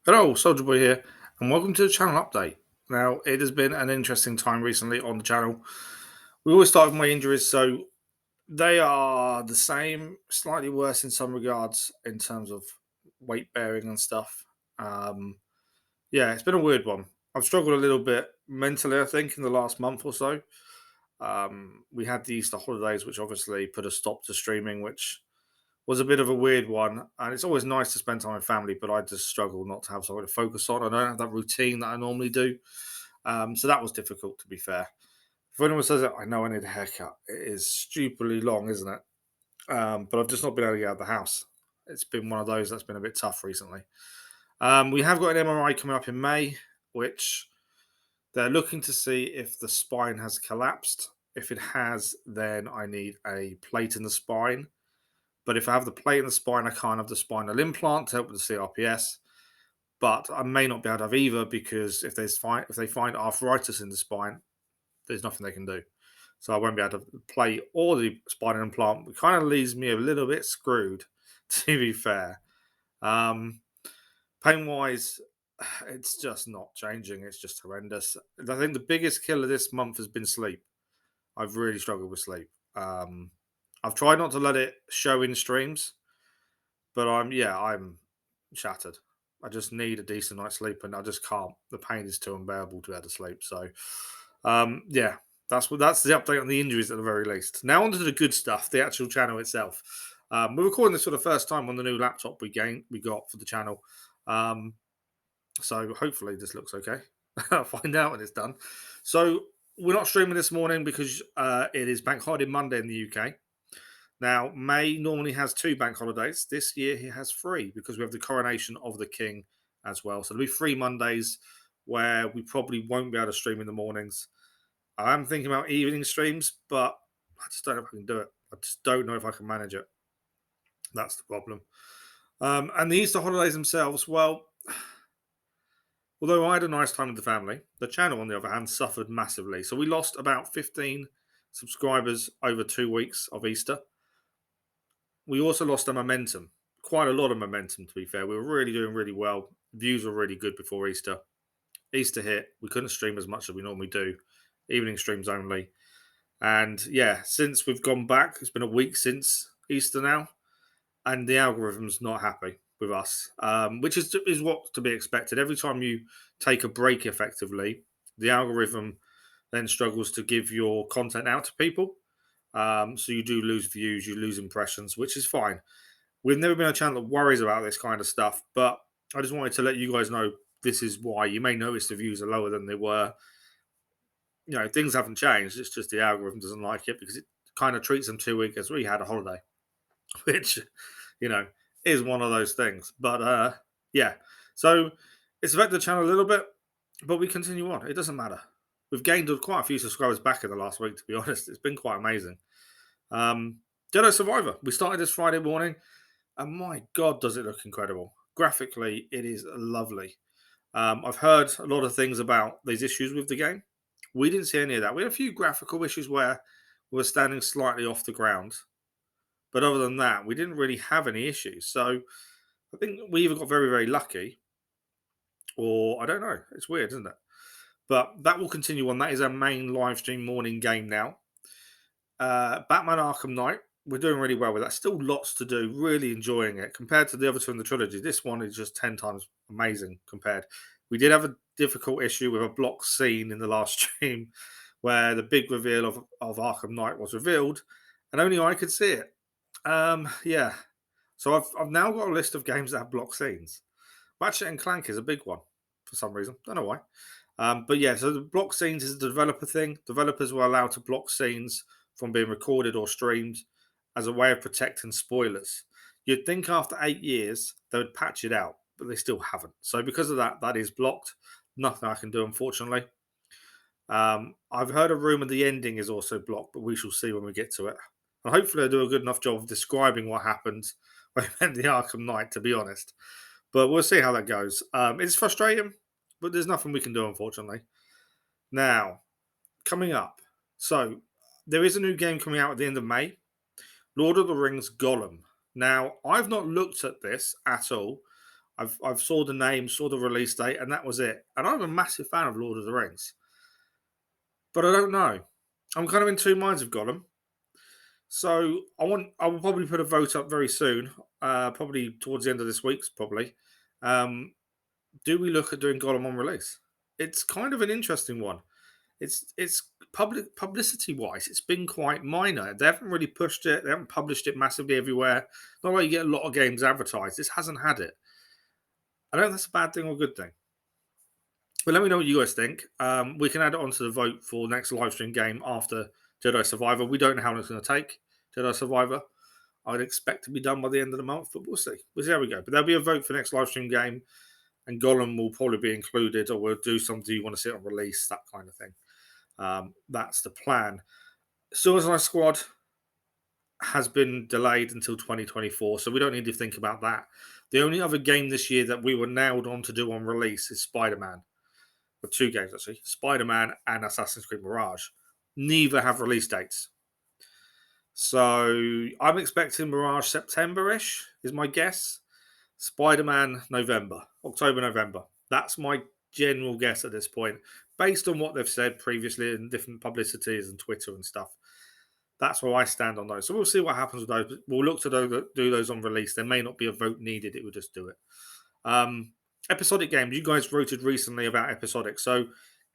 Hello, Soldierboy here, and welcome to the channel update. Now, it has been an interesting time recently on the channel. We always start with my injuries, so they are the same, slightly worse in some regards in terms of weight bearing and stuff. Um, yeah, it's been a weird one. I've struggled a little bit mentally, I think, in the last month or so. We had the Easter holidays, which obviously put a stop to streaming, which was a bit of a weird one. And it's always nice to spend time with family, but I just struggle not to have something to focus on. I don't have that routine that I normally do. So that was difficult, to be fair. If anyone says it, I know I need a haircut. It is stupidly long, isn't it? But I've just not been able to get out of the house. It's been one of those that's been a bit tough recently. We have got an MRI coming up in May, which they're looking to see if the spine has collapsed. If it has, then I need a plate in the spine. But if I have the plate in the spine, I can't have the spinal implant to help with the CRPS. But I may not be able to have either because if they find arthritis in the spine, there's nothing they can do. So I won't be able to plate or the spinal implant. It kind of leaves me a little bit screwed, to be fair. Um, Pain wise, it's just not changing. It's just horrendous. I think the biggest killer this month has been sleep. I've really struggled with sleep. I've tried not to let it show in streams, but I'm shattered. I just need a decent night's sleep, and I just can't. The pain is too unbearable to be able to sleep. So, yeah, that's the update on the injuries at the very least. Now on to the good stuff, the actual channel itself. We're recording this for the first time on the new laptop we got for the channel. Um, so hopefully this looks okay. I'll find out when it's done. So we're not streaming this morning because it is Bank Holiday Monday in the UK. Now, May normally has two bank holidays. This year he has three because we have the coronation of the king as well. So there'll be 3 Mondays where we probably won't be able to stream in the mornings. I'm thinking about evening streams, but I just don't know if I can do it. I just don't know if I can manage it. That's the problem. And the Easter holidays themselves, well, although I had a nice time with the family, the channel, on the other hand, suffered massively. So we lost about 15 subscribers over 2 weeks of Easter. We also lost our momentum, quite a lot of momentum, to be fair. We were really doing really well. Views were really good before Easter. Easter hit, we couldn't stream as much as we normally do, evening streams only. And yeah, since we've gone back, it's been a week since Easter now, and the algorithm's not happy with us, which is what to be expected. Every time you take a break effectively, the algorithm then struggles to give your content out to people. So you do lose views, you lose impressions, which is fine. We've never been a channel that worries about this kind of stuff, but I just wanted to let you guys know this is why. You may notice the views are lower than they were. Things haven't changed. It's just the algorithm doesn't like it because it kind of treats them 2 weeks as we had a holiday, which, you know, is one of those things. But yeah, so it's affected the channel a little bit, but we continue on. It doesn't matter. We've gained quite a few subscribers back in the last week, to be honest. It's been quite amazing. Jedi Survivor. We started this Friday morning. And my God, does it look incredible. Graphically, it is lovely. I've heard a lot of things about these issues with the game. We didn't see any of that. We had a few graphical issues where we were standing slightly off the ground. But other than that, we didn't really have any issues. So I think we either got very, very lucky or I don't know. It's weird, isn't it? But that will continue on. That is our main live stream morning game now. Batman Arkham Knight, we're doing really well with that. Still lots to do, really enjoying it. Compared to the other two in the trilogy, this one is just 10 times amazing compared. We did have a difficult issue with a block scene in the last stream where the big reveal of Arkham Knight was revealed and only I could see it. Yeah. So I've now got a list of games that have block scenes. Ratchet and Clank is a big one for some reason. Don't know why. But yeah, so the block scenes is a developer thing. Developers were allowed to block scenes from being recorded or streamed as a way of protecting spoilers. You'd think after 8 years they would patch it out, but they still haven't. So because of that, that is blocked. Nothing I can do, unfortunately. I've heard a rumor the ending is also blocked, but we shall see when we get to it. And hopefully I do a good enough job of describing what happened when I went the Arkham Knight, to be honest. But we'll see how that goes. It's frustrating, but there's nothing we can do, unfortunately. Now, coming up. So, there is a new game coming out at the end of May, Lord of the Rings Gollum. Now, I've not looked at this at all. I've saw the name, saw the release date, and that was it. And I'm a massive fan of Lord of the Rings, but I don't know. I'm kind of in two minds of Gollum. So I will probably put a vote up very soon, probably towards the end of this week's probably. Um, do we look at doing Gollum on release? It's kind of an interesting one. It's publicity wise, it's been quite minor. They haven't really pushed it. They haven't published it massively everywhere. Not like you get a lot of games advertised. This hasn't had it. I don't know if that's a bad thing or a good thing. But let me know what you guys think. We can add it onto the vote for next live stream game after Jedi Survivor. We don't know how long it's going to take. Jedi Survivor. I'd expect to be done by the end of the month, but we'll see. We'll see how we go. But there'll be a vote for next live stream game, and Gollum will probably be included, or we'll do some Do You Want to See It on release, that kind of thing. That's the plan. Suicide Squad has been delayed until 2024, so we don't need to think about that. The only other game this year that we were nailed on to do on release is Spider-Man. Or two games, actually. Spider-Man and Assassin's Creed Mirage. Neither have release dates. So I'm expecting Mirage September-ish, is my guess. Spider-Man November. October, November. That's my general guess at this point, based on what they've said previously in different publicities and Twitter and stuff. That's where I stand on those. So we'll see what happens with those. We'll look to do those on release. There may not be a vote needed. It will just do it. Episodic games. You guys voted recently about episodic. So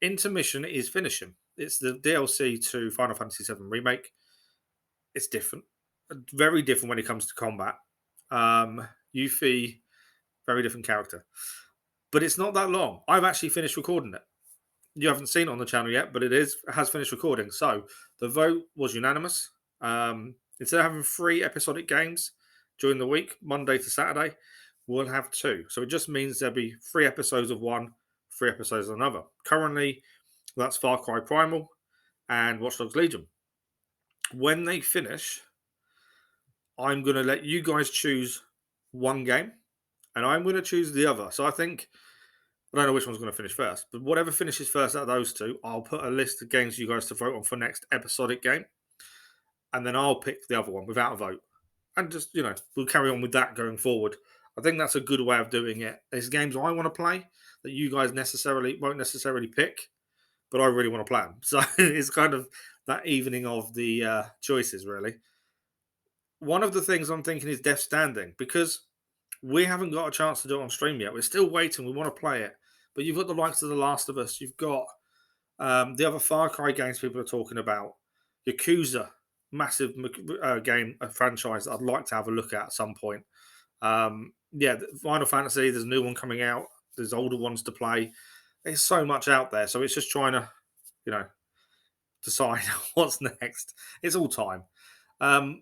Intermission is finishing. It's the DLC to Final Fantasy VII Remake. It's different. Very different when it comes to combat. Yuffie, very different character. But it's not that long. I've actually finished recording it. You haven't seen it on the channel yet, but it has finished recording. So the vote was unanimous. Instead of having 3 episodic games during the week, Monday to Saturday, we'll have 2. So it just means there'll be 3 episodes of one, 3 episodes of another. Currently, that's Far Cry Primal and Watch Dogs Legion. When they finish, I'm going to let you guys choose one game, and I'm going to choose the other. So I think I don't know which one's going to finish first, but whatever finishes first out of those 2, I'll put a list of games for you guys to vote on for next episodic game, and then I'll pick the other one without a vote, and just we'll carry on with that going forward. I think that's a good way of doing it. There's games I want to play that you guys won't necessarily pick, but I really want to play them. So it's kind of that evening of the choices, really. One of the things I'm thinking is Death Stranding, because we haven't got a chance to do it on stream yet. We're still waiting. We want to play it. But you've got the likes of The Last of Us. You've got the other Far Cry games people are talking about. Yakuza, massive game, a franchise that I'd like to have a look at some point. Final Fantasy, there's a new one coming out. There's older ones to play. There's so much out there. So it's just trying to, decide what's next. It's all time.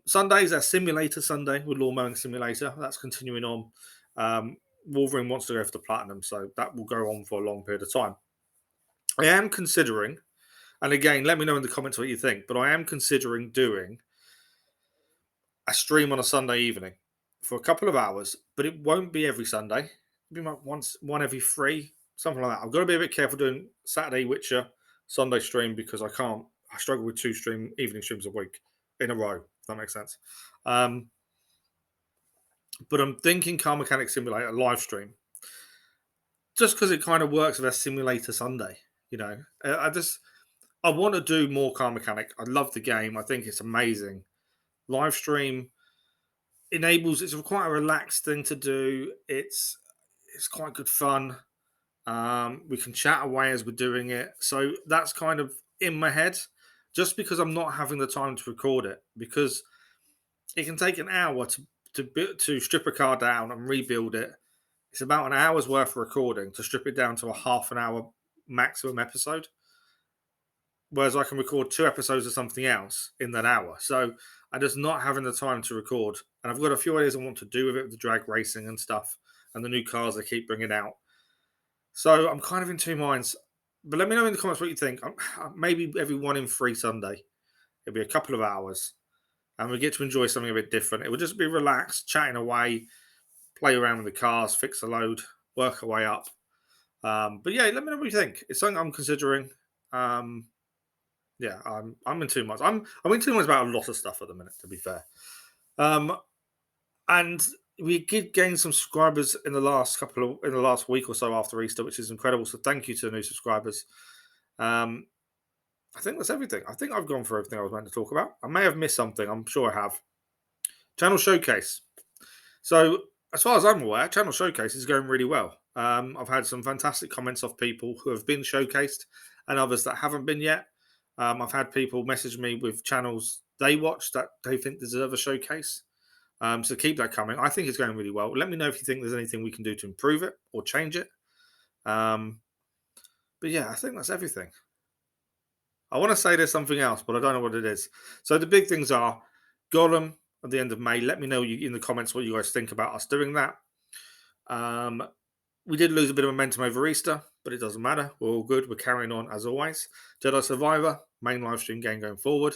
Sundays, a Simulator Sunday with Lawn Mowing Simulator. That's continuing on. Wolverine wants to go for the platinum, so that will go on for a long period of time. I am considering, and again, let me know in the comments what you think, but I am considering doing a stream on a Sunday evening for a couple of hours, but it won't be every Sunday. It'll be like one every 3, something like that. I've got to be a bit careful doing Saturday Witcher, Sunday stream, because I struggle with 2 evening streams a week in a row, if that makes sense. But I'm thinking Car Mechanic Simulator live stream, just because it kind of works with a Simulator Sunday. I want to do more Car Mechanic. I love the game. I think it's amazing. Live stream it's quite a relaxed thing to do. It's quite good fun. We can chat away as we're doing it. So that's kind of in my head, just because I'm not having the time to record it, because it can take an hour to strip a car down and rebuild it. It's about an hour's worth of recording to strip it down to a half an hour maximum episode. Whereas I can record 2 episodes of something else in that hour. So I'm just not having the time to record. And I've got a few ideas I want to do with it, with the drag racing and stuff, and the new cars they keep bringing out. So I'm kind of in 2 minds. But let me know in the comments what you think. Maybe every 1 in 3 Sunday. It'll be a couple of hours. And we get to enjoy something a bit different. It would just be relaxed, chatting away, play around with the cars, fix a load, work our way up. But yeah, let me know what you think. It's something I'm considering. I'm in 2 minds. I'm in 2 minds about a lot of stuff at the minute, to be fair. And we did gain some subscribers in the last week or so after Easter, which is incredible. So thank you to the new subscribers. Um, I think that's everything. I think I've gone for everything I was meant to talk about. I may have missed something. I'm sure I have. Channel Showcase. So, as far as I'm aware, Channel Showcase is going really well. I've had some fantastic comments off people who have been showcased and others that haven't been yet. I've had people message me with channels they watch that they think deserve a showcase. So keep that coming. I think it's going really well. Let me know if you think there's anything we can do to improve it or change it. Um, but yeah, I think that's everything. I want to say there's something else, but I don't know what it is. So the big things are Gollum at the end of May. Let me know in the comments what you guys think about us doing that. Um, we did lose a bit of momentum over Easter, but it doesn't matter. We're all good. We're carrying on as always. Jedi Survivor, main live stream game going forward.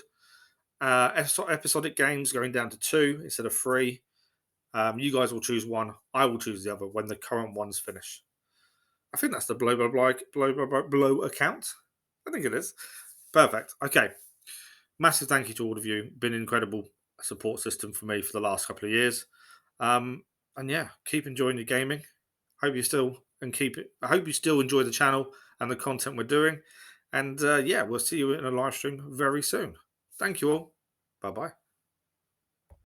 Episodic games going down to 2 instead of 3. You guys will choose one. I will choose the other when the current ones finish. I think that's the blow account. I think it is. Perfect. Okay. Massive thank you to all of you. Been an incredible support system for me for the last couple of years. And yeah, keep enjoying your gaming. Hope you still and keep it. I hope you still enjoy the channel and the content we're doing. And yeah, we'll see you in a live stream very soon. Thank you all. Bye bye.